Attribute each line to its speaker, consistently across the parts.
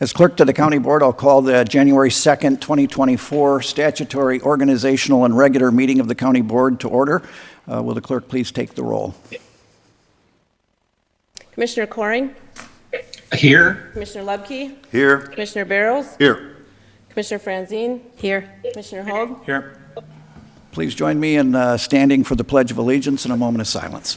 Speaker 1: As clerk to the county board, I'll call the January 2nd, 2024 statutory, organizational, and regular meeting of the county board to order. Will the clerk please take the roll?
Speaker 2: Commissioner Coring?
Speaker 3: Here.
Speaker 2: Commissioner Lubke?
Speaker 4: Here.
Speaker 2: Commissioner Barrows?
Speaker 4: Here.
Speaker 2: Commissioner Franzine? Here. Commissioner Hogue?
Speaker 3: Here.
Speaker 1: Please join me in standing for the Pledge of Allegiance in a moment of silence.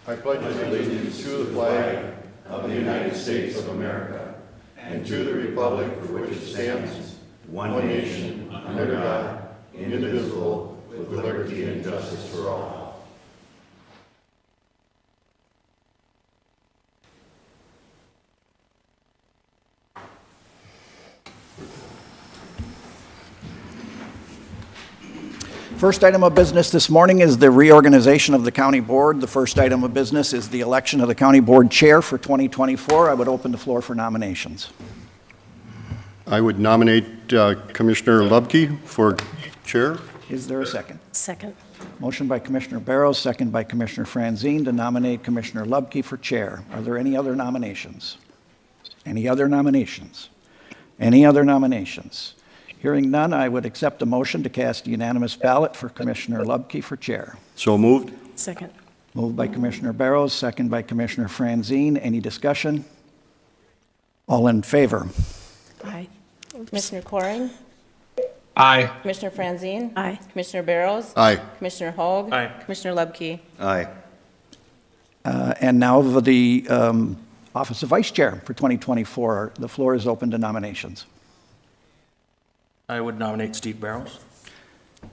Speaker 4: I pledge allegiance to the flag of the United States of America and to the republic for which it stands, one nation, under God, indivisible, with liberty and justice for all.
Speaker 1: First item of business this morning is the reorganization of the county board. The first item of business is the election of the county board chair for 2024. I would open the floor for nominations.
Speaker 4: I would nominate Commissioner Lubke for chair.
Speaker 1: Is there a second?
Speaker 2: Second.
Speaker 1: Motion by Commissioner Barrows, second by Commissioner Franzine to nominate Commissioner Lubke for chair. Are there any other nominations? Any other nominations? Any other nominations? Hearing none, I would accept a motion to cast a unanimous ballot for Commissioner Lubke for chair.
Speaker 4: So moved.
Speaker 2: Second.
Speaker 1: Moved by Commissioner Barrows, second by Commissioner Franzine. Any discussion? All in favor?
Speaker 2: Aye. Commissioner Coring?
Speaker 3: Aye.
Speaker 2: Commissioner Franzine?
Speaker 5: Aye.
Speaker 2: Commissioner Barrows?
Speaker 4: Aye.
Speaker 2: Commissioner Hogue?
Speaker 3: Aye.
Speaker 2: Commissioner Lubke?
Speaker 4: Aye.
Speaker 1: And now the office of vice chair for 2024. The floor is open to nominations.
Speaker 3: I would nominate Steve Barrows.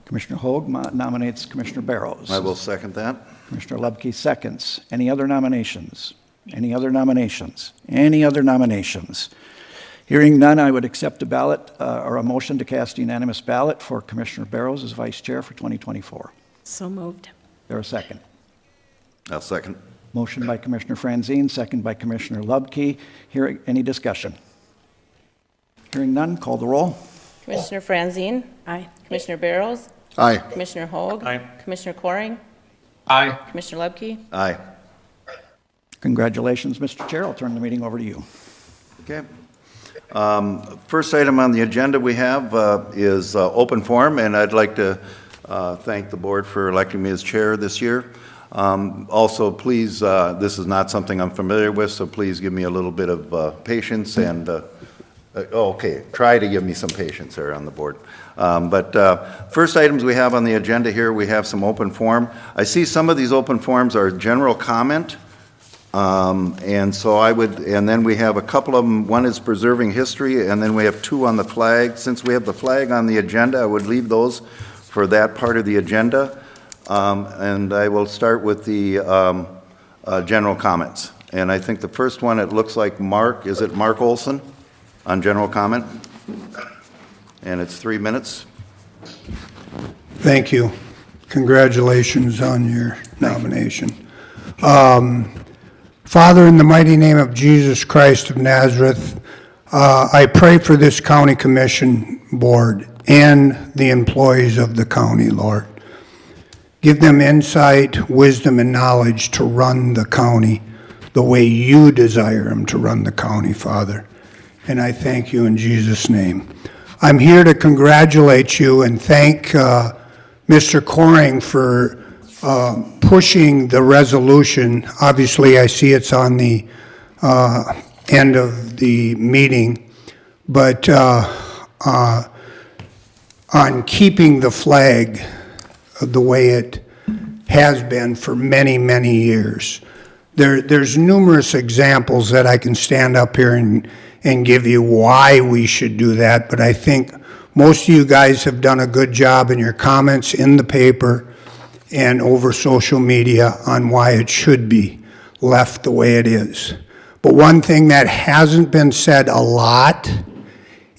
Speaker 1: Commissioner Hogue nominates Commissioner Barrows.
Speaker 4: I will second that.
Speaker 1: Commissioner Lubke seconds. Any other nominations? Any other nominations? Any other nominations? Hearing none, I would accept a ballot or a motion to cast a unanimous ballot for Commissioner Barrows as vice chair for 2024.
Speaker 5: So moved.
Speaker 1: There a second?
Speaker 4: I'll second.
Speaker 1: Motion by Commissioner Franzine, second by Commissioner Lubke. Any discussion? Hearing none, call the roll.
Speaker 2: Commissioner Franzine?
Speaker 5: Aye.
Speaker 2: Commissioner Barrows?
Speaker 4: Aye.
Speaker 2: Commissioner Hogue?
Speaker 3: Aye.
Speaker 2: Commissioner Coring?
Speaker 3: Aye.
Speaker 2: Commissioner Lubke?
Speaker 4: Aye.
Speaker 1: Congratulations, Mr. Chair. I'll turn the meeting over to you.
Speaker 4: Okay. First item on the agenda we have is open forum, and I'd like to thank the board for electing me as chair this year. Also, please, this is not something I'm familiar with, so please give me a little bit of patience and okay, try to give me some patience there on the board. First items we have on the agenda here, we have some open forum. I see some of these open forums are general comment. And so and then we have a couple of them. One is preserving history, and then we have two on the flag. Since we have the flag on the agenda, I would leave those for that part of the agenda. And I will start with the general comments. And I think the first one, it looks like Mark, is it Mark Olson on general comment? And it's 3 minutes.
Speaker 6: Thank you. Congratulations on your nomination. Father, in the mighty name of Jesus Christ of Nazareth, I pray for this county commission board and the employees of the county, Lord. Give them insight, wisdom, and knowledge to run the county the way you desire them to run the county, Father. And I thank you in Jesus' name. I'm here to congratulate you and thank Mr. Coring for pushing the resolution. Obviously, I see it's on the end of the meeting, but on keeping the flag the way it has been for many, many years. There's numerous examples that I can stand up here and give you why we should do that, but I think most of you guys have done a good job in your comments in the paper and over social media on why it should be left the way it is. But one thing that hasn't been said a lot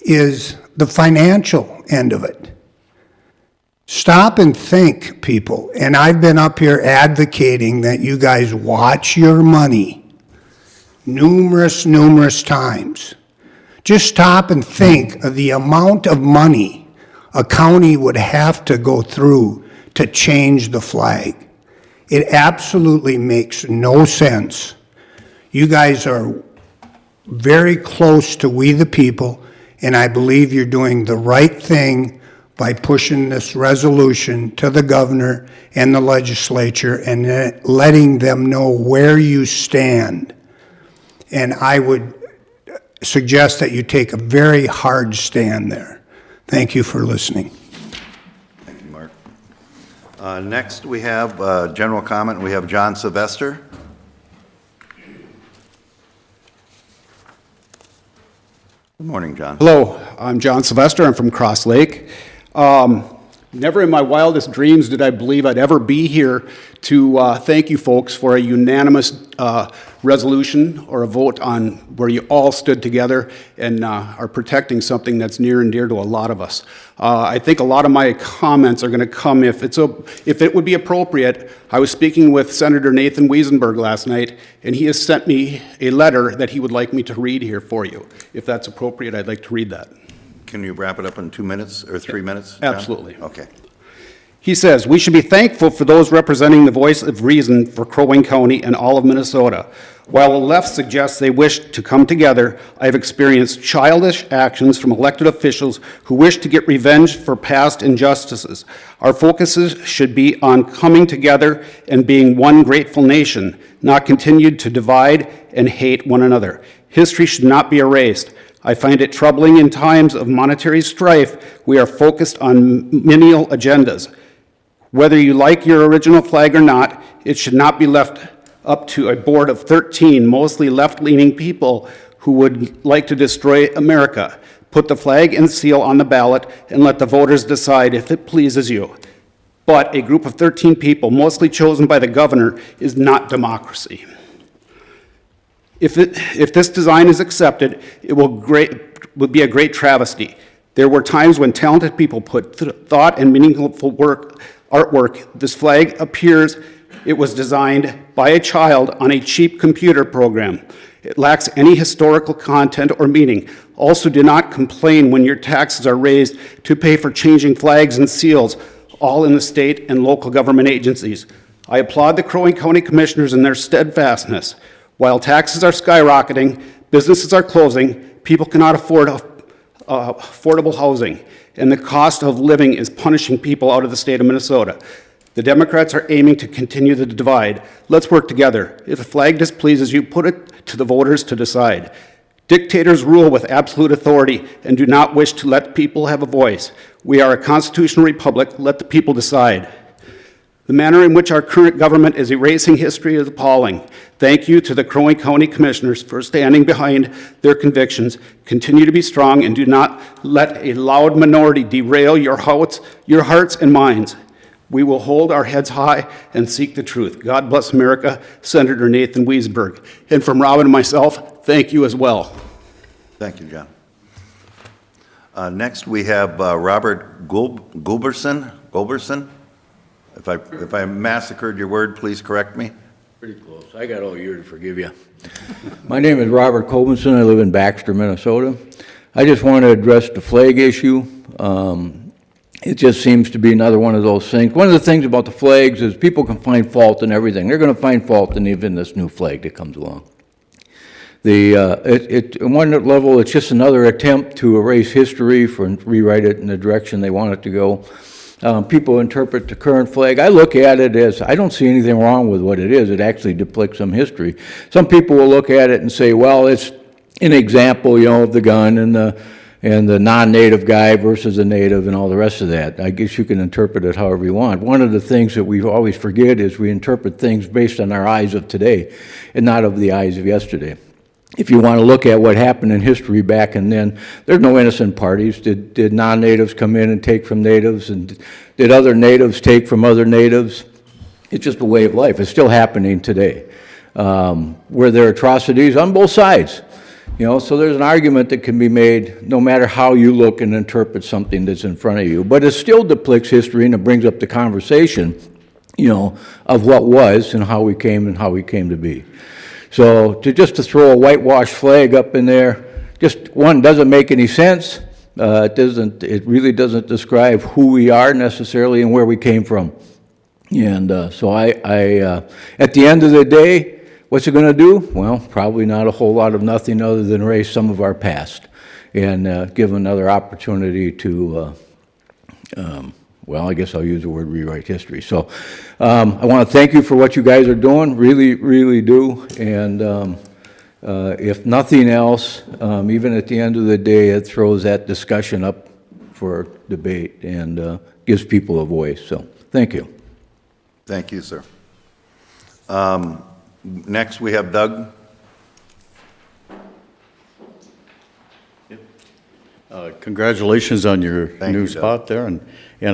Speaker 6: is the financial end of it. Stop and think, people. And I've been up here advocating that you guys watch your money numerous times. Just stop and think of the amount of money a county would have to go through to change the flag. It absolutely makes no sense. You guys are very close to we the people, and I believe you're doing the right thing by pushing this resolution to the governor and the legislature and letting them know where you stand. And I would suggest that you take a very hard stand there. Thank you for listening.
Speaker 4: Thank you, Mark. Next, we have general comment. We have John Sylvester. Good morning, John.
Speaker 5: Hello, I'm John Sylvester. I'm from Cross Lake. Never in my wildest dreams did I believe I'd ever be here to thank you folks for a unanimous resolution or a vote on where you all stood together and are protecting something that's near and dear to a lot of us. I think a lot of my comments are going to come if it would be appropriate. I was speaking with Senator Nathan Wiesenberg last night, and he has sent me a letter that he would like me to read here for you. If that's appropriate, I'd like to read that.
Speaker 4: Can you wrap it up in 2 minutes or 3 minutes, John?
Speaker 5: Absolutely.
Speaker 4: Okay.
Speaker 5: He says, "We should be thankful for those representing the voice of reason for Crow Wing County and all of Minnesota. While the left suggests they wish to come together, I have experienced childish actions from elected officials who wish to get revenge for past injustices. Our focuses should be on coming together and being one grateful nation, not continued to divide and hate one another. History should not be erased. I find it troubling in times of monetary strife, we are focused on menial agendas. Whether you like your original flag or not, it should not be left up to a board of 13 mostly left-leaning people who would like to destroy America. Put the flag and seal on the ballot and let the voters decide if it pleases you. But a group of 13 people, mostly chosen by the governor, is not democracy. If this design is accepted, it will be a great travesty. There were times when talented people put thought and meaningful artwork. This flag appears it was designed by a child on a cheap computer program. It lacks any historical content or meaning. Also, do not complain when your taxes are raised to pay for changing flags and seals, all in the state and local government agencies. I applaud the Crow Wing County Commissioners in their steadfastness. While taxes are skyrocketing, businesses are closing, people cannot afford affordable housing, and the cost of living is punishing people out of the state of Minnesota. The Democrats are aiming to continue the divide. Let's work together. If a flag displeases you, put it to the voters to decide. Dictators rule with absolute authority and do not wish to let people have a voice. We are a constitutional republic. Let the people decide. The manner in which our current government is erasing history is appalling. Thank you to the Crow Wing County Commissioners for standing behind their convictions. Continue to be strong and do not let a loud minority derail your hearts and minds. We will hold our heads high and seek the truth. God bless America, Senator Nathan Wiesenberg. And from Robin and myself, thank you as well.
Speaker 4: Thank you, John. Next, we have Robert Gulberson. If I massacred your word, please correct me.
Speaker 7: Pretty close. I got all year to forgive you. My name is Robert Colvinson. I live in Baxter, Minnesota. I just want to address the flag issue. It just seems to be another one of those things. One of the things about the flags is people can find fault in everything. They're going to find fault in even this new flag that comes along. On one level, it's just another attempt to erase history and rewrite it in the direction they want it to go. People interpret the current flag. I look at it as, I don't see anything wrong with what it is. It actually depicts some history. Some people will look at it and say, well, it's an example, of the gun and the non-native guy versus the native and all the rest of that. I guess you can interpret it however you want. One of the things that we always forget is we interpret things based on our eyes of today and not of the eyes of yesterday. If you want to look at what happened in history back and then, there's no innocent parties. Did non-natives come in and take from natives, and did other natives take from other natives? It's just a way of life. It's still happening today. Were there atrocities on both sides? So there's an argument that can be made no matter how you look and interpret something that's in front of you. But it still depicts history, and it brings up the conversation, of what was and how we came to be. So to throw a whitewash flag up in there, just one, doesn't make any sense. It really doesn't describe who we are necessarily and where we came from. And so I at the end of the day, What's it going to do? Well, probably not a whole lot of nothing other than erase some of our past and give another opportunity to, well, I guess I'll use the word rewrite history. So I want to thank you for what you guys are doing, really, really do. And if nothing else, even at the end of the day, it throws that discussion up for debate and gives people a voice. So thank you.
Speaker 4: Thank you, sir. Next, we have Doug.
Speaker 8: Congratulations on your
Speaker 4: Thank
Speaker 8: new
Speaker 4: you, Doug.
Speaker 8: spot there, and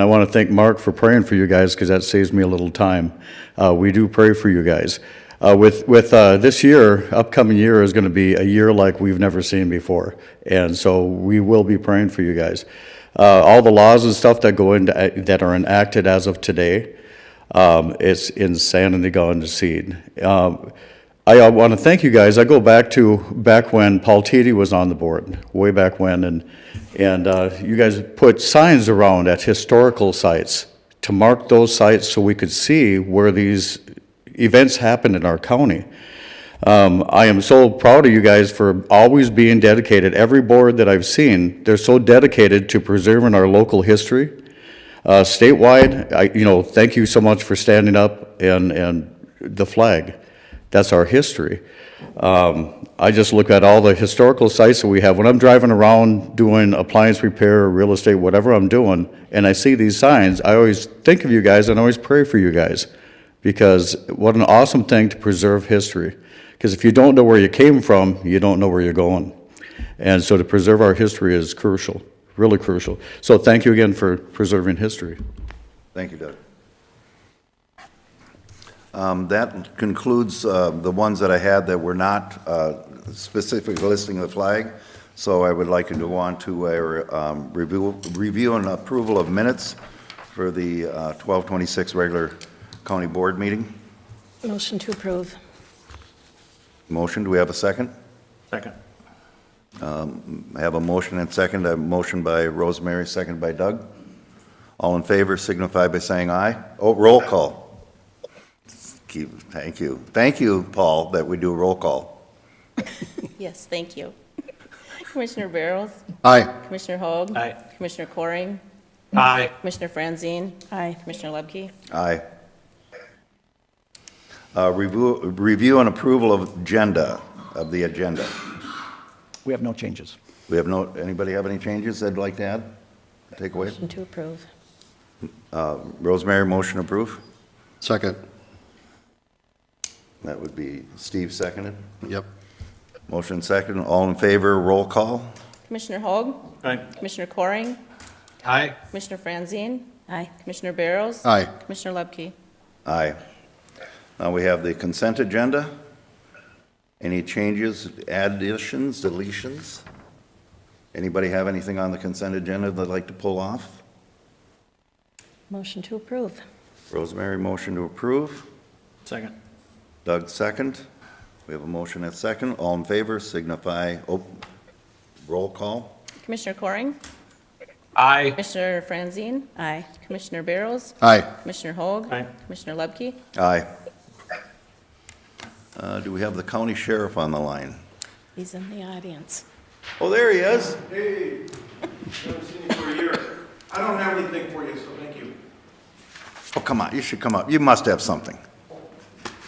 Speaker 8: I want to thank Mark for praying for you guys, because that saves me a little time. We do pray for you guys. With this year, upcoming year is going to be a year like we've never seen before, and so we will be praying for you guys. All the laws and stuff that go into, that are enacted as of today, it's insanity gone to seed. I want to thank you guys. I go back when Paul Titi was on the board, way back when, and you guys put signs around at historical sites to mark those sites so we could see where these events happened in our county. I am so proud of you guys for always being dedicated. Every board that I've seen, they're so dedicated to preserving our local history. Statewide, thank you so much for standing up and the flag. That's our history. I just look at all the historical sites that we have. When I'm driving around doing appliance repair, real estate, whatever I'm doing, and I see these signs, I always think of you guys and I always pray for you guys, because what an awesome thing to preserve history. Because if you don't know where you came from, you don't know where you're going. And so to preserve our history is crucial, really crucial. So thank you again for preserving history.
Speaker 4: Thank you, Doug. That concludes the ones that I had that were not specifically listing the flag. So I would like to go on to a review and approval of minutes for the 12/26 regular county board meeting.
Speaker 2: Motion to approve.
Speaker 4: Motion, do we have a second?
Speaker 3: Second.
Speaker 4: I have a motion and second. A motion by Rosemary, second by Doug. All in favor signify by saying aye. Oh, roll call. Thank you. Thank you, Paul, that we do a roll call.
Speaker 2: Yes, thank you. Commissioner Barrows?
Speaker 4: Aye.
Speaker 2: Commissioner Hoag?
Speaker 3: Aye.
Speaker 2: Commissioner Coring?
Speaker 3: Aye.
Speaker 2: Commissioner Franzine? Aye. Commissioner Lubke?
Speaker 4: Aye. Review and approval of the agenda.
Speaker 1: We have no changes.
Speaker 4: We have anybody have any changes they'd like to add? Take away?
Speaker 2: Motion to approve.
Speaker 4: Rosemary, motion approve.
Speaker 9: Second.
Speaker 4: That would be Steve seconded.
Speaker 9: Yep.
Speaker 4: Motion second. All in favor, roll call.
Speaker 2: Commissioner Hoag?
Speaker 3: Aye.
Speaker 2: Commissioner Coring?
Speaker 3: Aye.
Speaker 2: Commissioner Franzine? Aye. Commissioner Barrows?
Speaker 9: Aye.
Speaker 2: Commissioner Lubke?
Speaker 4: Aye. Now we have the consent agenda. Any changes, additions, deletions? Anybody have anything on the consent agenda they'd like to pull off?
Speaker 2: Motion to approve.
Speaker 4: Rosemary, motion to approve.
Speaker 3: Second.
Speaker 4: Doug, second. We have a motion and second. All in favor signify, roll call.
Speaker 2: Commissioner Coring?
Speaker 3: Aye.
Speaker 2: Commissioner Franzine? Aye. Commissioner Barrows?
Speaker 9: Aye.
Speaker 2: Commissioner Hoag?
Speaker 3: Aye.
Speaker 2: Commissioner Lubke?
Speaker 4: Aye. Do we have the county sheriff on the line?
Speaker 2: He's in the audience.
Speaker 4: Oh, there he is.
Speaker 10: Hey, haven't seen you for a year. I don't have anything for you, so thank you.
Speaker 4: Oh, come on, you should come up. You must have something.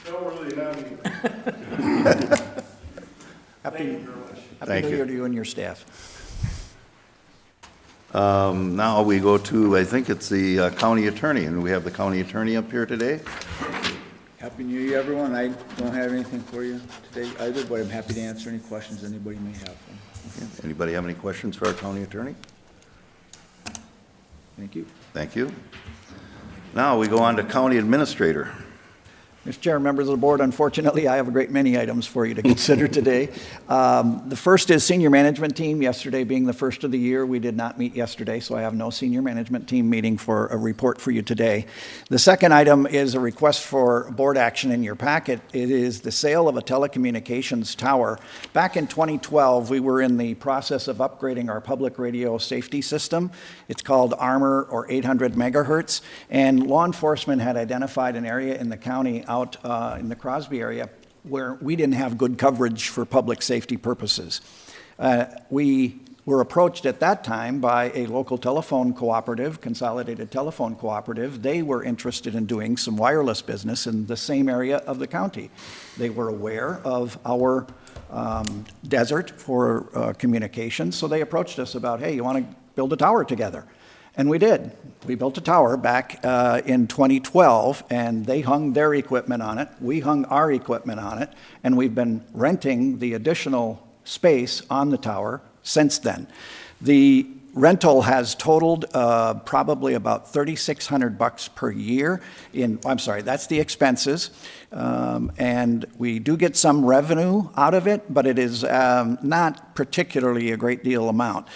Speaker 10: No, really, not me.
Speaker 1: Happy
Speaker 10: Thank you very much.
Speaker 4: Thank
Speaker 1: New
Speaker 4: you.
Speaker 1: Year to you and your staff.
Speaker 4: Now we go to, I think it's the county attorney, and we have the county attorney up here today.
Speaker 11: Happy New Year, everyone. I don't have anything for you today either, but I'm happy to answer any questions anybody may have.
Speaker 4: Anybody have any questions for our county attorney?
Speaker 11: Thank you.
Speaker 4: Thank you. Now we go on to county administrator.
Speaker 1: Mr. Chair, members of the board, unfortunately, I have a great many items for you to consider today. The first is senior management team. Yesterday being the first of the year, we did not meet yesterday, so I have no senior management team meeting for a report for you today. The second item is a request for board action in your packet. It is the sale of a telecommunications tower. Back in 2012, we were in the process of upgrading our public radio safety system. It's called Armor, or 800 megahertz, and law enforcement had identified an area in the county out in the Crosby area where we didn't have good coverage for public safety purposes. We were approached at that time by a local telephone cooperative, Consolidated Telephone Cooperative. They were interested in doing some wireless business in the same area of the county. They were aware of our desert for communications, so they approached us about, hey, you want to build a tower together? And we did. We built a tower back in 2012, and they hung their equipment on it. We hung our equipment on it, and we've been renting the additional space on the tower since then. The rental has totaled probably about $3,600 per year I'm sorry, that's the expenses. And we do get some revenue out of it, but it is not particularly a great deal amount.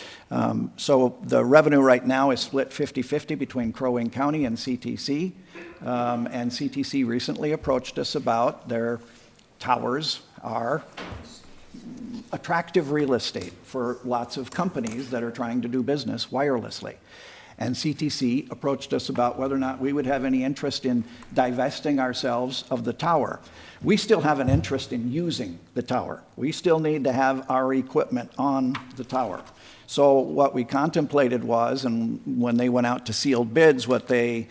Speaker 1: So the revenue right now is split 50-50 between Crow Wing County and CTC. And CTC recently approached us about their towers are attractive real estate for lots of companies that are trying to do business wirelessly. And CTC approached us about whether or not we would have any interest in divesting ourselves of the tower. We still have an interest in using the tower. We still need to have our equipment on the tower. So what we contemplated was, and when they went out to sealed bids, what they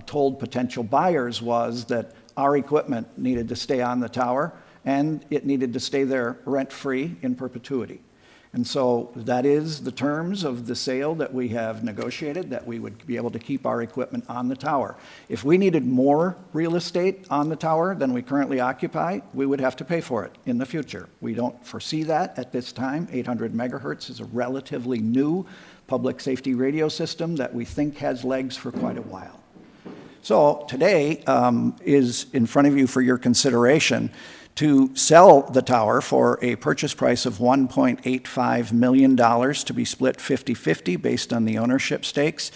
Speaker 1: told potential buyers was that our equipment needed to stay on the tower, and it needed to stay there rent-free in perpetuity. And so that is the terms of the sale that we have negotiated, that we would be able to keep our equipment on the tower. If we needed more real estate on the tower than we currently occupy, we would have to pay for it in the future. We don't foresee that at this time. 800 megahertz is a relatively new public safety radio system that we think has legs for quite a while. So today is in front of you for your consideration to sell the tower for a purchase price of $1.85 million to be split 50-50 based on the ownership stakes,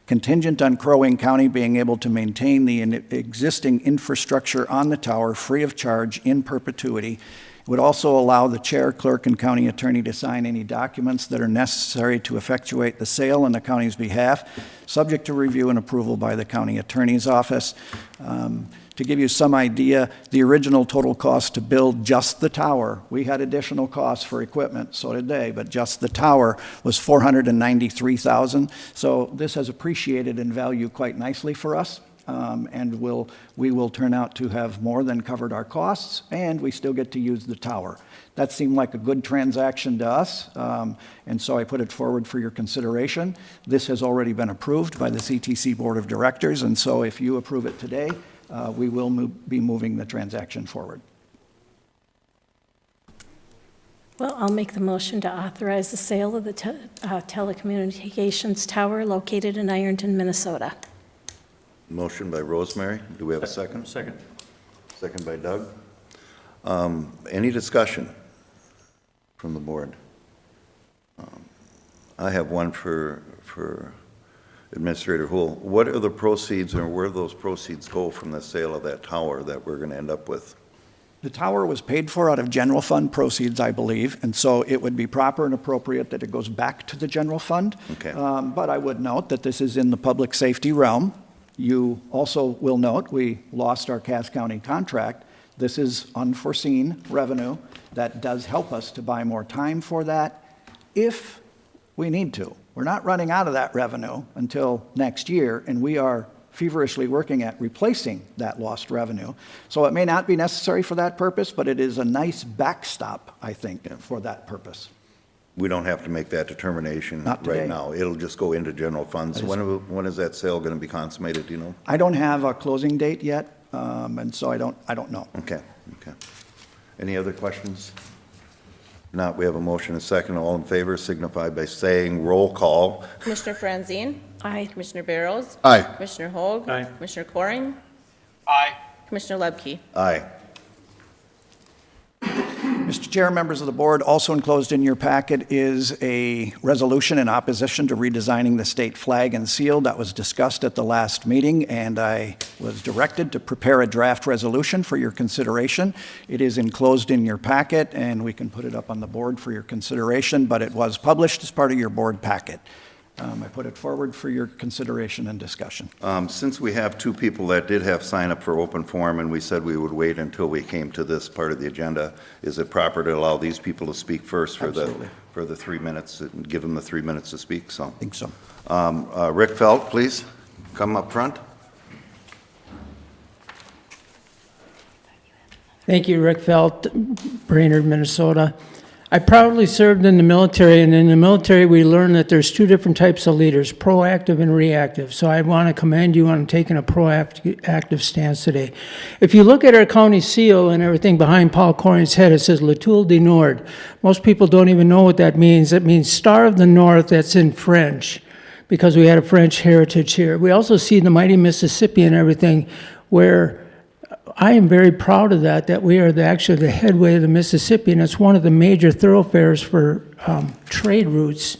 Speaker 1: contingent on Crow Wing County being able to maintain the existing infrastructure on the tower free of charge in perpetuity. It would also allow the chair, clerk, and county attorney to sign any documents that are necessary to effectuate the sale on the county's behalf, subject to review and approval by the county attorney's office. To give you some idea, the original total cost to build just the tower, we had additional costs for equipment, so did they, but just the tower was $493,000. So this has appreciated in value quite nicely for us, and we will turn out to have more than covered our costs, and we still get to use the tower. That seemed like a good transaction to us, and so I put it forward for your consideration. This has already been approved by the CTC Board of Directors, and so if you approve it today, we will be moving the transaction forward.
Speaker 2: Well, I'll make the motion to authorize the sale of the telecommunications tower located in Ironton, Minnesota.
Speaker 4: Motion by Rosemary. Do we have a second?
Speaker 3: Second.
Speaker 4: Second by Doug. Any discussion from the board? I have one for Administrator Houle. What are the proceeds, or where do those proceeds go from the sale of that tower that we're going to end up with?
Speaker 1: The tower was paid for out of general fund proceeds, I believe, and so it would be proper and appropriate that it goes back to the general fund.
Speaker 4: Okay.
Speaker 1: But I would note that this is in the public safety realm. You also will note we lost our Cass County contract. This is unforeseen revenue that does help us to buy more time for that if we need to. We're not running out of that revenue until next year, and we are feverishly working at replacing that lost revenue. So it may not be necessary for that purpose, but it is a nice backstop, I think, for that purpose.
Speaker 4: We don't have to make that determination
Speaker 1: Not today.
Speaker 4: right now. It'll just go into general funds.
Speaker 1: That is-
Speaker 4: When is that sale going to be consummated, do you know?
Speaker 1: I don't have a closing date yet, and so I don't know.
Speaker 4: Okay. Any other questions? Not, we have a motion, a second. All in favor signify by saying roll call.
Speaker 2: Commissioner Franzine? Aye. Commissioner Barrows?
Speaker 4: Aye.
Speaker 2: Commissioner Hoag?
Speaker 3: Aye.
Speaker 2: Commissioner Coring?
Speaker 10: Aye.
Speaker 2: Commissioner Lebke?
Speaker 4: Aye.
Speaker 1: Mr. Chair, members of the board, also enclosed in your packet is a resolution in opposition to redesigning the state flag and seal that was discussed at the last meeting, and I was directed to prepare a draft resolution for your consideration. It is enclosed in your packet, and we can put it up on the board for your consideration, but it was published as part of your board packet. I put it forward for your consideration and discussion.
Speaker 4: Since we have two people that did have sign up for open forum, and we said we would wait until we came to this part of the agenda, is it proper to allow these people to speak first for
Speaker 1: Absolutely.
Speaker 4: the 3 minutes, and give them the 3 minutes to speak, so?
Speaker 1: I think so.
Speaker 4: Rick Felt, please, come up front.
Speaker 9: Thank you, Rick Felt, Brainerd, Minnesota. I proudly served in the military, and in the military we learned that there's two different types of leaders, proactive and reactive. So I want to commend you on taking a proactive stance today. If you look at our county seal and everything behind Paul Corring's head, it says L'Etoile du Nord. Most people don't even know what that means. It means Star of the North, that's in French, because we had a French heritage here. We also see the mighty Mississippi and everything, where I am very proud of that we are actually the headway of the Mississippi, and it's one of the major thoroughfares for trade routes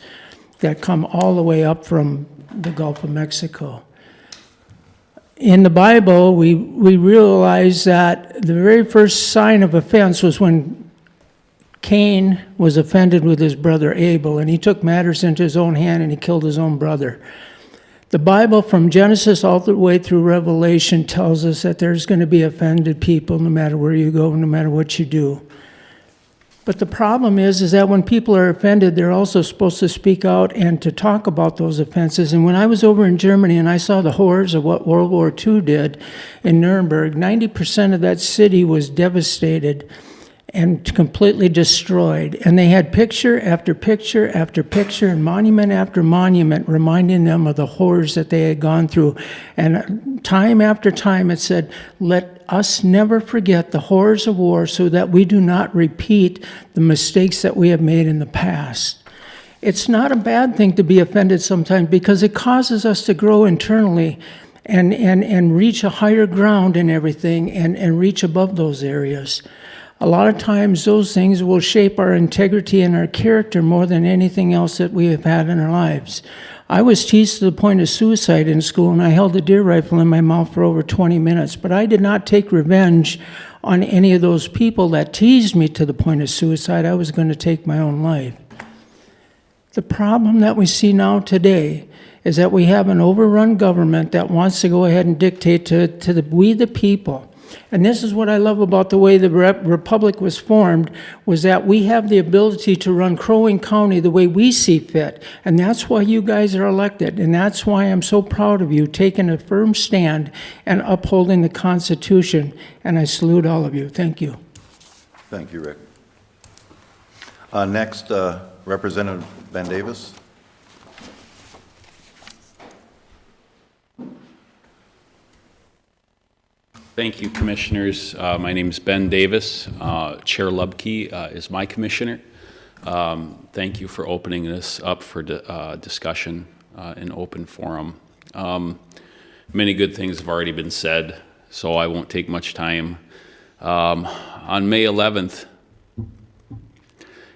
Speaker 9: that come all the way up from the Gulf of Mexico. In the Bible, we realize that the very first sign of offense was when Cain was offended with his brother Abel, and he took matters into his own hand and he killed his own brother. The Bible, from Genesis all the way through Revelation, tells us that there's going to be offended people no matter where you go, no matter what you do. But the problem is that when people are offended, they're also supposed to speak out and to talk about those offenses. And when I was over in Germany and I saw the horrors of what World War II did in Nuremberg, 90% of that city was devastated and completely destroyed. And they had picture after picture after picture and monument after monument reminding them of the horrors that they had gone through. And time after time it said, let us never forget the horrors of war so that we do not repeat the mistakes that we have made in the past. It's not a bad thing to be offended sometimes because it causes us to grow internally and reach a higher ground in everything and reach above those areas. A lot of times those things will shape our integrity and our character more than anything else that we have had in our lives. I was teased to the point of suicide in school, and I held a deer rifle in my mouth for over 20 minutes, but I did not take revenge on any of those people that teased me to the point of suicide. I was going to take my own life. The problem that we see now today is that we have an overrun government that wants to go ahead and dictate to we the people. And this is what I love about the way the Republic was formed, was that we have the ability to run Crow Wing County the way we see fit. And that's why you guys are elected. And that's why I'm so proud of you taking a firm stand and upholding the Constitution. And I salute all of you. Thank you.
Speaker 4: Thank you, Rick. Next, Representative Ben Davis.
Speaker 12: Thank you, Commissioners. My name is Ben Davis. Chair Lubke is my commissioner. Thank you for opening this up for discussion in open forum. Many good things have already been said, so I won't take much time. On May 11th,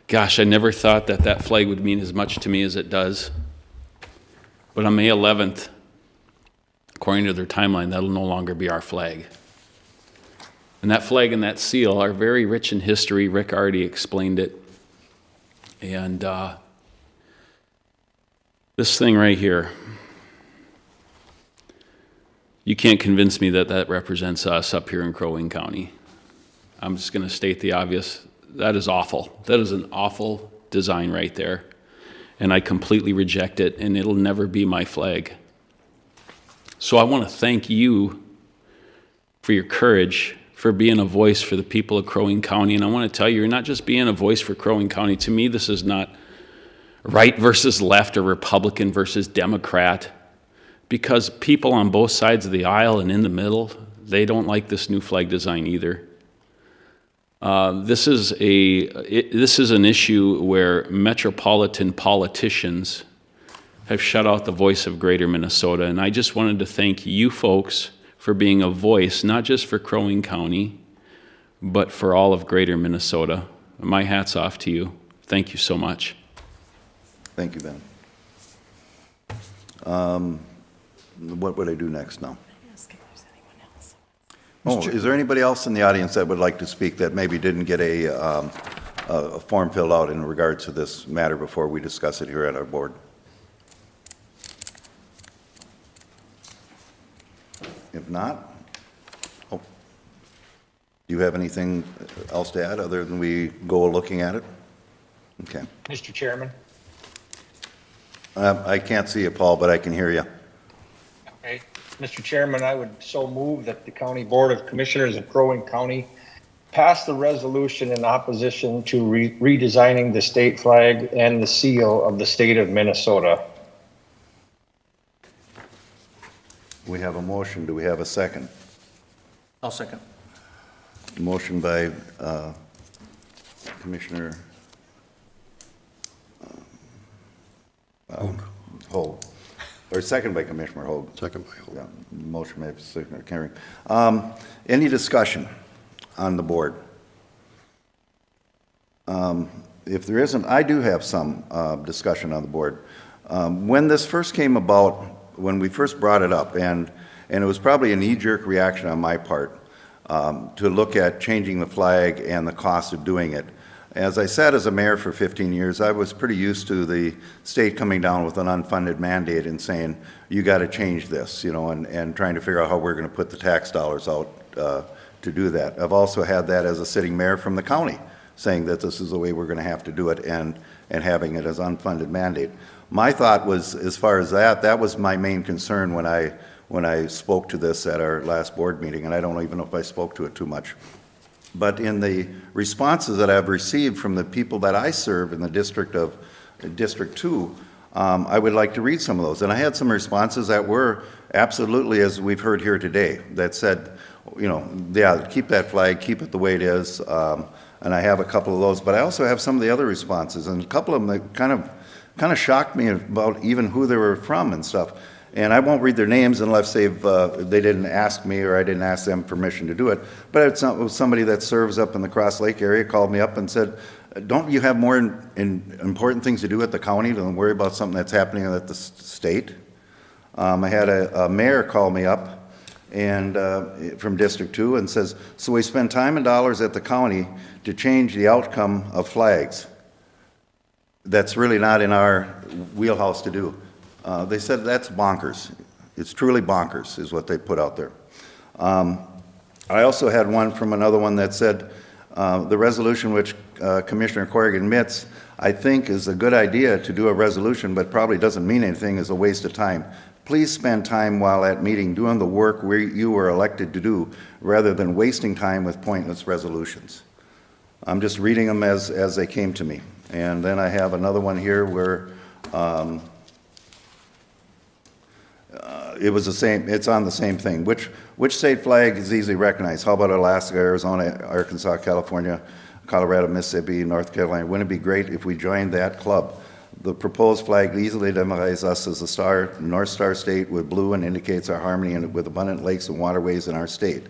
Speaker 12: gosh, I never thought that flag would mean as much to me as it does. But on May 11th, according to their timeline, that'll no longer be our flag. And that flag and that seal are very rich in history. Rick already explained it. And this thing right here, you can't convince me that represents us up here in Crow Wing County. I'm just going to state the obvious. That is awful. That is an awful design right there. And I completely reject it, and it'll never be my flag. So I want to thank you for your courage, for being a voice for the people of Crow Wing County. And I want to tell you, you're not just being a voice for Crow Wing County. To me, this is not right versus left or Republican versus Democrat, because people on both sides of the aisle and in the middle, they don't like this new flag design either. This is an issue where metropolitan politicians have shut out the voice of Greater Minnesota. And I just wanted to thank you folks for being a voice, not just for Crow Wing County, but for all of Greater Minnesota. My hat's off to you. Thank you so much.
Speaker 4: Thank you, Ben. What would I do next now? Oh, is there anybody else in the audience that would like to speak that maybe didn't get a form filled out in regards to this matter before we discuss it here at our board? If not, oh, do you have anything else to add other than we go looking at it? Okay.
Speaker 13: Mr. Chairman?
Speaker 4: I can't see you, Paul, but I can hear you.
Speaker 13: Okay. Mr. Chairman, I would so move that the County Board of Commissioners of Crow Wing County pass the resolution in opposition to redesigning the state flag and the seal of the state of Minnesota.
Speaker 4: We have a motion. Do we have a second?
Speaker 3: I'll second.
Speaker 4: Motion by Commissioner Hoag, or second by Commissioner Hoag.
Speaker 14: Second by Hoag.
Speaker 4: Yeah, motion made by Commissioner Carey. Any discussion on the board? If there isn't, I do have some discussion on the board. When this first came about, when we first brought it up, and it was probably a knee-jerk reaction on my part to look at changing the flag and the cost of doing it. As I sat as a mayor for 15 years, I was pretty used to the state coming down with an unfunded mandate and saying, you got to change this, you know, and trying to figure out how we're going to put the tax dollars out to do that. I've also had that as a sitting mayor from the county, saying that this is the way we're going to have to do it and having it as unfunded mandate. My thought was, as far as that was my main concern when I spoke to this at our last board meeting, and I don't even know if I spoke to it too much. But in the responses that I've received from the people that I serve in the District 2, I would like to read some of those. And I had some responses that were absolutely, as we've heard here today, that said, you know, yeah, keep that flag, keep it the way it is. And I have a couple of those, but I also have some of the other responses, and a couple of them that kind of shocked me about even who they were from and stuff. And I won't read their names unless they didn't ask me or I didn't ask them permission to do it. But it was somebody that serves up in the Cross Lake area called me up and said, don't you have more important things to do at the county than worry about something that's happening at the state? I had a mayor call me up and from District 2 and says, so we spend time and dollars at the county to change the outcome of flags. That's really not in our wheelhouse to do. They said that's bonkers. It's truly bonkers is what they put out there. I also had one from another one that said, the resolution which Commissioner Corrigan admits, I think is a good idea to do a resolution, but probably doesn't mean anything, is a waste of time. Please spend time while at meeting doing the work you were elected to do, rather than wasting time with pointless resolutions. I'm just reading them as they came to me. And then I have another one here where it was the same, it's on the same thing. Which state flag is easily recognized? How about Alaska, Arizona, Arkansas, California, Colorado, Mississippi, North Carolina? Wouldn't it be great if we joined that club? The proposed flag easily identifies us as a North Star state with blue and indicates our harmony and with abundant lakes and waterways in our state.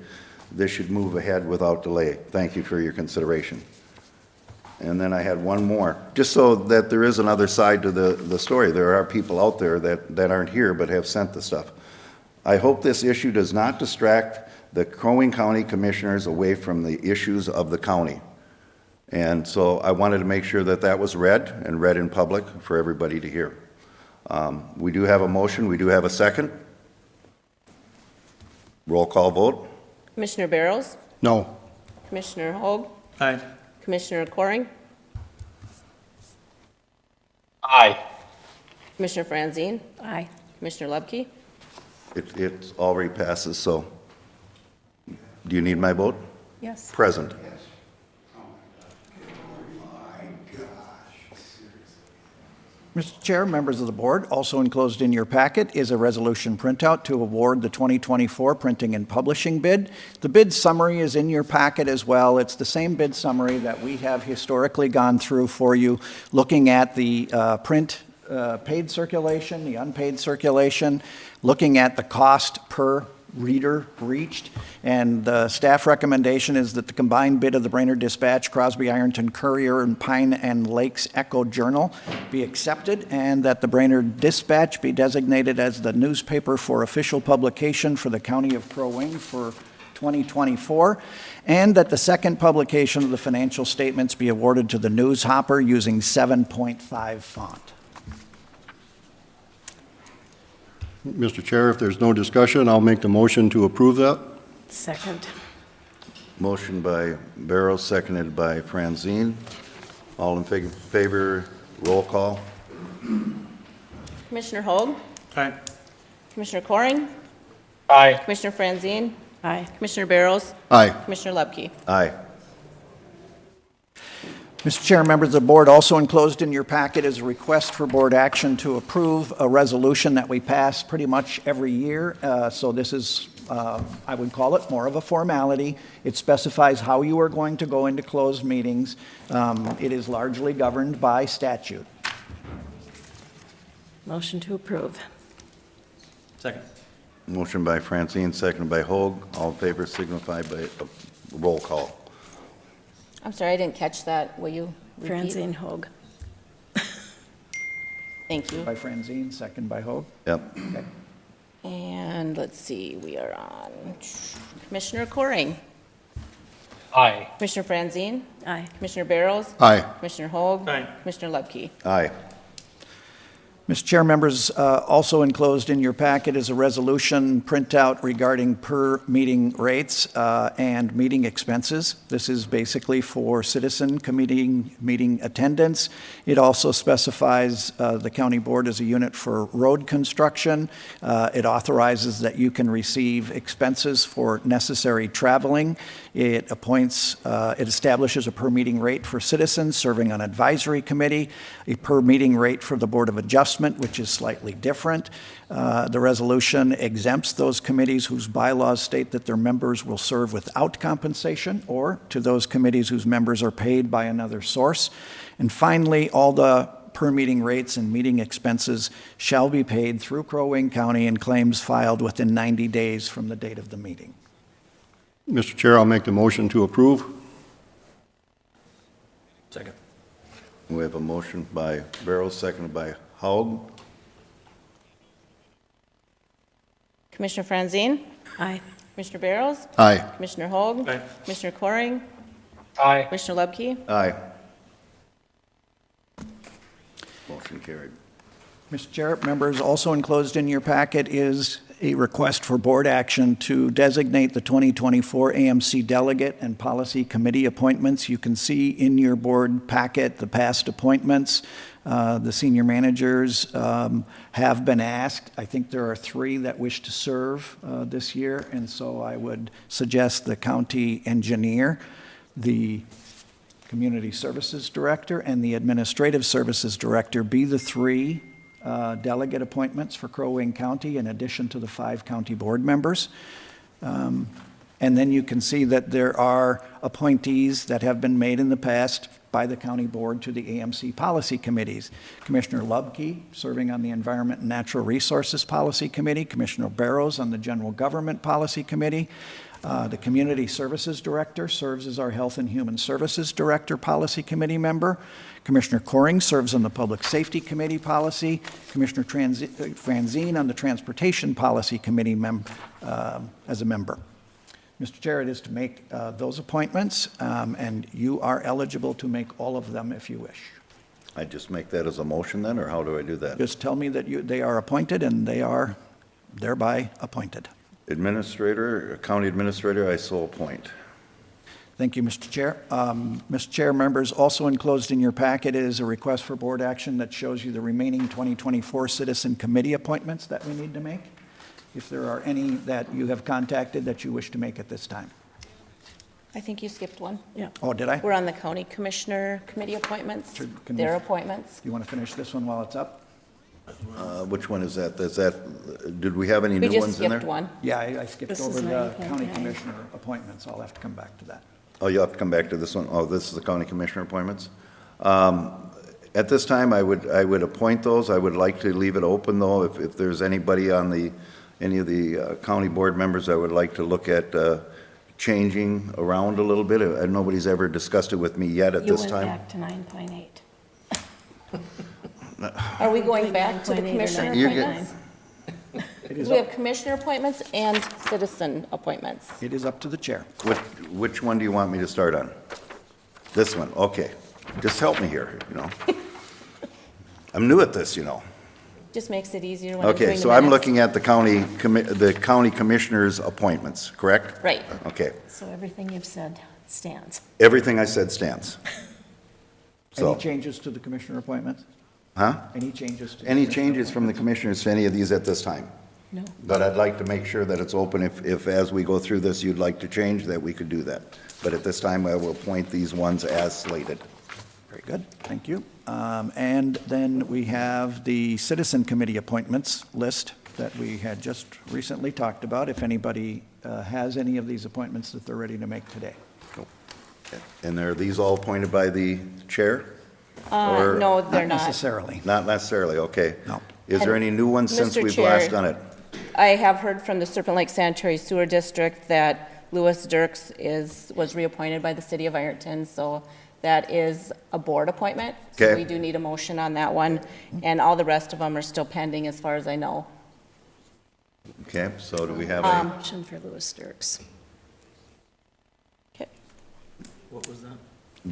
Speaker 4: This should move ahead without delay. Thank you for your consideration. And then I had one more, just so that there is another side to the story. There are people out there that aren't here but have sent the stuff. I hope this issue does not distract the Crow Wing County Commissioners away from the issues of the county. And so I wanted to make sure that that was read and read in public for everybody to hear. We do have a motion. We do have a second. Roll call vote.
Speaker 15: Commissioner Barrows?
Speaker 14: No.
Speaker 15: Commissioner Hoag?
Speaker 3: Aye.
Speaker 15: Commissioner Coring?
Speaker 13: Aye.
Speaker 15: Commissioner Franzine?
Speaker 2: Aye.
Speaker 15: Commissioner Lubke?
Speaker 4: It already passes, so do you need my vote?
Speaker 2: Yes.
Speaker 4: Present.
Speaker 1: Mr. Chair, members of the board, also enclosed in your packet is a resolution printout to award the 2024 printing and publishing bid. The bid summary is in your packet as well. It's the same bid summary that we have historically gone through for you, looking at the print paid circulation, the unpaid circulation, looking at the cost per reader reached, and the staff recommendation is that the combined bid of the Brainerd Dispatch, Crosby Ironton Courier, and Pine and Lakes Echo Journal be accepted, and that the Brainerd Dispatch be designated as the newspaper for official publication for the County of Crow Wing for 2024, and that the second publication of the financial statements be awarded to the News Hopper using 7.5 font.
Speaker 14: Mr. Chair, if there's no discussion, I'll make the motion to approve that.
Speaker 2: Second.
Speaker 4: Motion by Barrows, seconded by Franzine. All in favor, roll call.
Speaker 15: Commissioner Hoag?
Speaker 3: Aye.
Speaker 15: Commissioner Coring?
Speaker 13: Aye.
Speaker 15: Commissioner Franzine?
Speaker 2: Aye.
Speaker 15: Commissioner Barrows?
Speaker 14: Aye.
Speaker 15: Commissioner Lubke?
Speaker 4: Aye.
Speaker 1: Mr. Chair, members of the board, also enclosed in your packet is a request for board action to approve a resolution that we pass pretty much every year. So this is, I would call it more of a formality. It specifies how you are going to go into closed meetings. It is largely governed by statute.
Speaker 2: Motion to approve.
Speaker 3: Second.
Speaker 4: Motion by Francine, seconded by Hoag. All in favor signify by roll call.
Speaker 15: I'm sorry, I didn't catch that. Will you repeat?
Speaker 2: Franzine Hoag.
Speaker 15: Thank you.
Speaker 1: By Franzine, second by Hoag.
Speaker 4: Yep.
Speaker 1: Okay.
Speaker 15: And let's see, we are on Commissioner Coring?
Speaker 13: Aye.
Speaker 15: Commissioner Franzine?
Speaker 2: Aye.
Speaker 15: Commissioner Barrows?
Speaker 14: Aye.
Speaker 15: Commissioner Hoag?
Speaker 3: Aye.
Speaker 15: Commissioner Lubke?
Speaker 4: Aye.
Speaker 1: Mr. Chair, members, also enclosed in your packet is a resolution printout regarding per meeting rates and meeting expenses. This is basically for citizen committee meeting attendance. It also specifies the county board as a unit for road construction. It authorizes that you can receive expenses for necessary traveling. It establishes a per meeting rate for citizens serving on advisory committee, a per meeting rate for the Board of Adjustment, which is slightly different. The resolution exempts those committees whose bylaws state that their members will serve without compensation, or to those committees whose members are paid by another source. And finally, all the per meeting rates and meeting expenses shall be paid through Crow Wing County in claims filed within 90 days from the date of the meeting.
Speaker 14: Mr. Chair, I'll make the motion to approve.
Speaker 3: Second.
Speaker 4: We have a motion by Barrows, seconded by Haug.
Speaker 15: Commissioner Franzine?
Speaker 2: Aye.
Speaker 15: Commissioner Barrows?
Speaker 14: Aye.
Speaker 15: Commissioner Hoag?
Speaker 3: Aye.
Speaker 15: Commissioner Coring?
Speaker 13: Aye.
Speaker 15: Commissioner Lubke?
Speaker 4: Aye. Motion carried.
Speaker 1: Mr. Chair, members, also enclosed in your packet is a request for board action to designate the 2024 AMC delegate and policy committee appointments. You can see in your board packet the past appointments. The senior managers have been asked. I think there are 3 that wish to serve this year, and so I would suggest the county engineer, the community services director, and the administrative services director be the 3 delegate appointments for Crow Wing County in addition to the 5 county board members. And then you can see that there are appointees that have been made in the past by the county board to the AMC policy committees. Commissioner Lubke, serving on the Environment and Natural Resources Policy Committee. Commissioner Barrows on the General Government Policy Committee. The Community Services Director serves as our Health and Human Services Director Policy Committee member. Commissioner Coring serves on the Public Safety Committee Policy. Commissioner Franzine on the Transportation Policy Committee as a member. Mr. Chair, it is to make those appointments, and you are eligible to make all of them if you wish.
Speaker 4: I just make that as a motion then, or how do I do that?
Speaker 1: Just tell me that they are appointed, and they are thereby appointed.
Speaker 4: Administrator, county administrator, I so appoint.
Speaker 1: Thank you, Mr. Chair. Mr. Chair, members, also enclosed in your packet is a request for board action that shows you the remaining 2024 citizen committee appointments that we need to make. If there are any that you have contacted that you wish to make at this time.
Speaker 15: I think you skipped one.
Speaker 2: Yeah.
Speaker 1: Oh, did I?
Speaker 15: We're on the county commissioner committee appointments,
Speaker 1: Can
Speaker 15: their
Speaker 1: we-
Speaker 15: appointments.
Speaker 1: You want to finish this one while it's up?
Speaker 4: Which one is that? Did we have any
Speaker 15: We
Speaker 4: new
Speaker 15: just
Speaker 4: ones in there?
Speaker 15: skipped one.
Speaker 1: Yeah, I skipped
Speaker 2: This
Speaker 1: over
Speaker 2: is
Speaker 1: the
Speaker 2: 9.9.
Speaker 1: county commissioner appointments. I'll have to come back to that.
Speaker 4: Oh, you'll have to come back to this one. Oh, this is the county commissioner appointments. At this time, I would appoint those. I would like to leave it open, though, if there's anybody on any of the county board members I would like to look at changing around a little bit. Nobody's ever discussed it with me yet at this time.
Speaker 2: You went back to 9.8.
Speaker 15: Are we going back to the
Speaker 2: 9.8 or
Speaker 15: commissioner
Speaker 2: 9.9?
Speaker 15: appointments? Because we have commissioner appointments and citizen appointments.
Speaker 1: It is up to the chair.
Speaker 4: Which one do you want me to start on? This one, okay. Just help me here, you know. I'm new at this, you know.
Speaker 15: Just makes it easier when I'm doing
Speaker 4: Okay,
Speaker 15: the
Speaker 4: so I'm
Speaker 15: minutes.
Speaker 4: looking at the county commissioners' appointments, correct?
Speaker 15: Right.
Speaker 4: Okay.
Speaker 2: So everything you've said stands.
Speaker 4: Everything I said stands.
Speaker 1: Any
Speaker 4: So,
Speaker 1: changes to the commissioner appointments?
Speaker 4: huh?
Speaker 1: Any changes to? the
Speaker 4: Any
Speaker 1: commissioner
Speaker 4: changes from the commissioners to any of these at this time?
Speaker 2: No.
Speaker 4: But I'd like to make sure that it's open if as we go through this, you'd like to change, that we could do that. But at this time, I will appoint these ones as slated.
Speaker 1: Very good, thank you. And then we have the citizen committee appointments list that we had just recently talked about. If anybody has any of these appointments that they're ready to make today.
Speaker 4: And are these all appointed by the chair? Or-
Speaker 15: No, they're
Speaker 1: Not
Speaker 15: not.
Speaker 1: necessarily.
Speaker 4: Not necessarily, okay.
Speaker 1: No.
Speaker 4: Is there any new ones since
Speaker 15: Mr.
Speaker 4: we've
Speaker 15: Chair,
Speaker 4: last done it?
Speaker 15: I have heard from the Serpent Lake Sanitary Sewer District that Louis Dirks was reappointed by the city of Ironton, so that is a board appointment. So
Speaker 4: Okay.
Speaker 15: we do need a motion on that one, and all the rest of them are still pending as far as I know.
Speaker 4: Okay, so do we have a,
Speaker 2: Motion for Louis Dirks.
Speaker 15: Okay.
Speaker 3: What was that?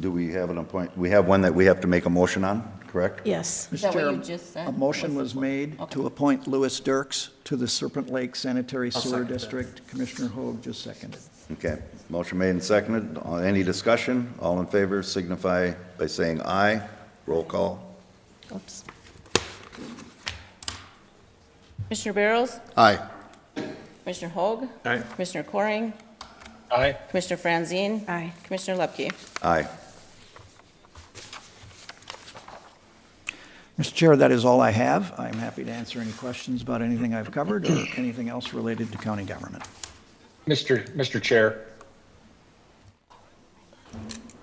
Speaker 4: do we have an we have one that we have to make a motion on, correct?
Speaker 2: Yes.
Speaker 15: Is that what you
Speaker 1: Chair,
Speaker 15: just said?
Speaker 1: A motion was made to appoint Louis Dirks to the Serpent Lake Sanitary Sewer
Speaker 3: second that.
Speaker 1: District. Commissioner Hoag just seconded.
Speaker 4: Okay, motion made and seconded. Any discussion? All in favor signify by saying aye. Roll call.
Speaker 15: Oops. Commissioner Barrows?
Speaker 14: Aye.
Speaker 15: Commissioner Hoag?
Speaker 3: Aye.
Speaker 15: Commissioner Coring?
Speaker 13: Aye.
Speaker 15: Commissioner Franzine?
Speaker 2: Aye.
Speaker 15: Commissioner Lepke?
Speaker 4: Aye.
Speaker 1: Mr. Chair, that is all I have. I'm happy to answer any questions about anything I've covered or anything else related to county government.
Speaker 13: Mr. Chair.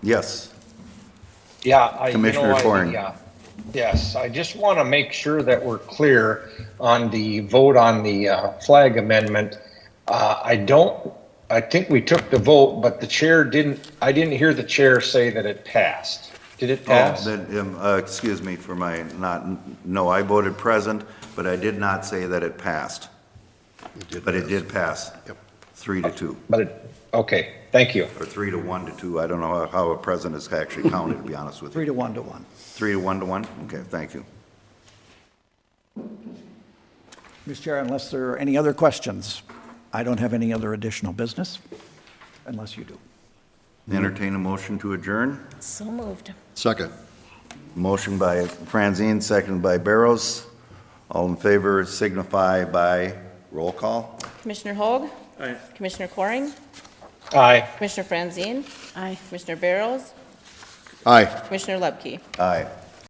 Speaker 4: Yes.
Speaker 13: Yeah,
Speaker 4: Commissioner Coring.
Speaker 13: Yes, I just want to make sure that we're clear on the vote on the flag amendment. I think we took the vote, but I didn't hear the chair say that it passed. Did it pass?
Speaker 4: Excuse me for my no, I voted present, but I did not say that it passed. But it did pass.
Speaker 14: Yep.
Speaker 4: 3-2,
Speaker 13: Okay, thank you.
Speaker 4: or 3-1 to 2. I don't know how a present is actually counted, to be honest with you.
Speaker 1: 3 to 1 to 1.
Speaker 4: 3-1 to 1? Okay, thank you.
Speaker 1: Mr. Chair, unless there are any other questions, I don't have any other additional business, unless you do.
Speaker 4: Entertain a motion to adjourn.
Speaker 2: So moved.
Speaker 14: Second.
Speaker 4: Motion by Franzine, seconded by Barrows. All in favor signify by roll call.
Speaker 15: Commissioner Hoag?
Speaker 3: Aye.
Speaker 15: Commissioner Coring?
Speaker 13: Aye.
Speaker 15: Commissioner Franzine?
Speaker 2: Aye.
Speaker 15: Commissioner Barrows?
Speaker 14: Aye.
Speaker 15: Commissioner Lepke?
Speaker 4: Aye.